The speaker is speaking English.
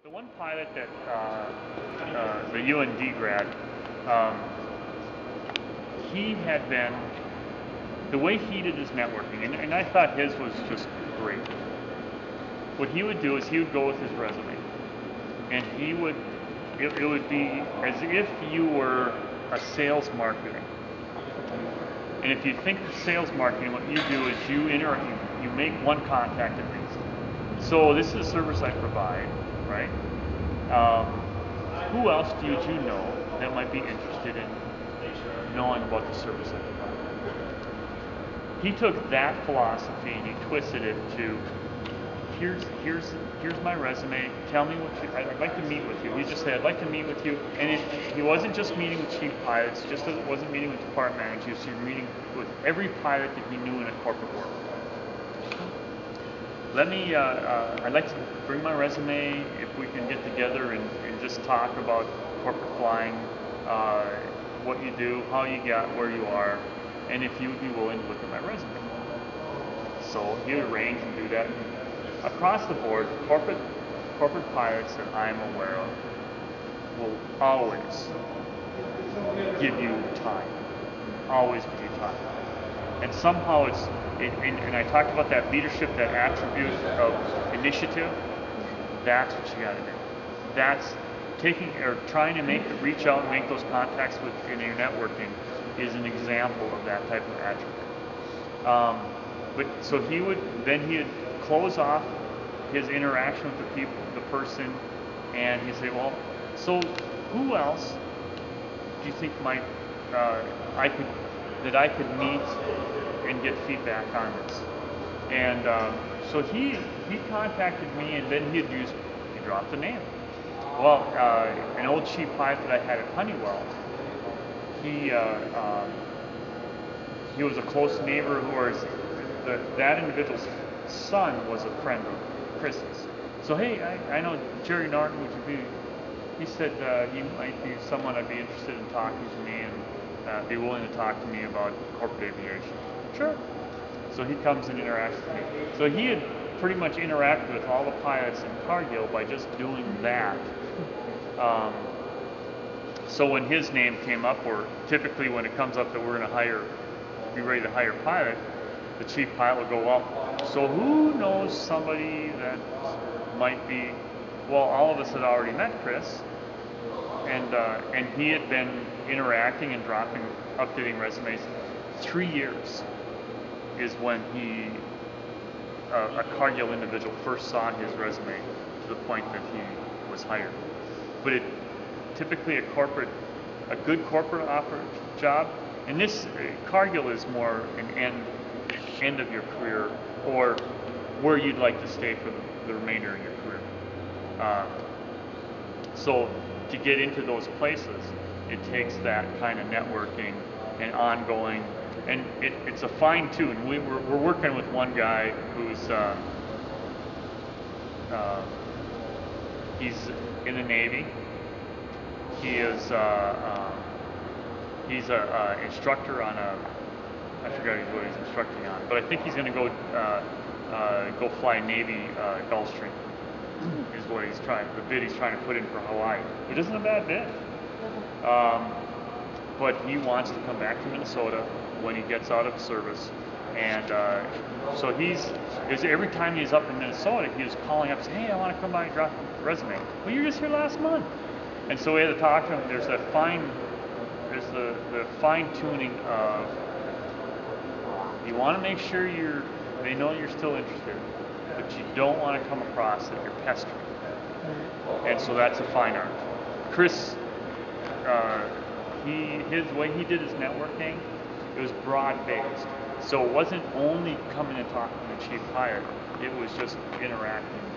The one pilot that the UND grad, um, he had been, the way he did his networking, and I thought his was just great. What he would do is he would go with his resume, and it would be as if you were a sales marketing. And if you think of sales marketing, what you do is you make one contact at least. So this is a service I provide, right? Um, who else do you know that might be interested in knowing about the service I provide? He took that philosophy and he twisted it to here's my resume. Tell me I'd like to meet with you. He just said I'd like to meet with you, and he wasn't just meeting with chief pilots, just as it wasn't meeting with department managers. He was meeting with every pilot that he knew in a corporate world. I'd like to bring my resume if we can get together and just talk about corporate flying, what you do, how you got where you are, and if you would be willing to look at my resume. So he would arrange and do that. Across the board, corporate pilots that I'm aware of will always give you time. Always give you time. And somehow and I talked about that leadership, that attribute of initiative. That's what you got to do. That's taking or trying to reach out and make those contacts in your networking is an example of that type of attribute. But so he'd close off his interaction with the person, and he'd say, well, so who else do you think might I could meet and get feedback on this? And so he contacted me, and then he dropped the name. Well, an old chief pilot that I had at Honeywell, he was a close neighbor that individual's son was a friend of Chris's. So hey, I know Jerry Norton, he said he might be someone I'd be interested in talking to me and be willing to talk to me about corporate aviation. Sure. So he comes and interacts with me. So he had pretty much interacted with all the pilots in Cargil by just doing that. So when his name came up, or typically when it comes up that we're going to be ready to hire a pilot, the chief pilot will go, well, so who knows somebody that might be, well, all of us had already met Chris, and he had been interacting and updating resumes. 3 years is when a Cargill individual first saw his resume to the point that he was hired. But typically a good corporate offer job, and this Cargill is more an end of your career, or where you'd like to stay for the remainder of your career. So to get into those places, it takes that kind of networking and ongoing, and it's a fine tune. We're working with one guy who's he's in the Navy. He's a instructor on I forgot what he's instructing on, but I think he's going to go fly Navy Gulfstream. Is what the bid he's trying to put in for Hawaii, which isn't a bad bid. But he wants to come back to Minnesota when he gets out of service, and so every time he's up in Minnesota, he was calling up and saying, hey, I want to come by and drop a resume. Well, you were just here last month. And so we had to talk to him. There's the fine tuning of, you want to make sure they know you're still interested, but you don't want to come across that you're pestering. And so that's a fine art. Chris, his way he did his networking, it was broad-based. So it wasn't only coming and talking to the chief pilot, it was just interacting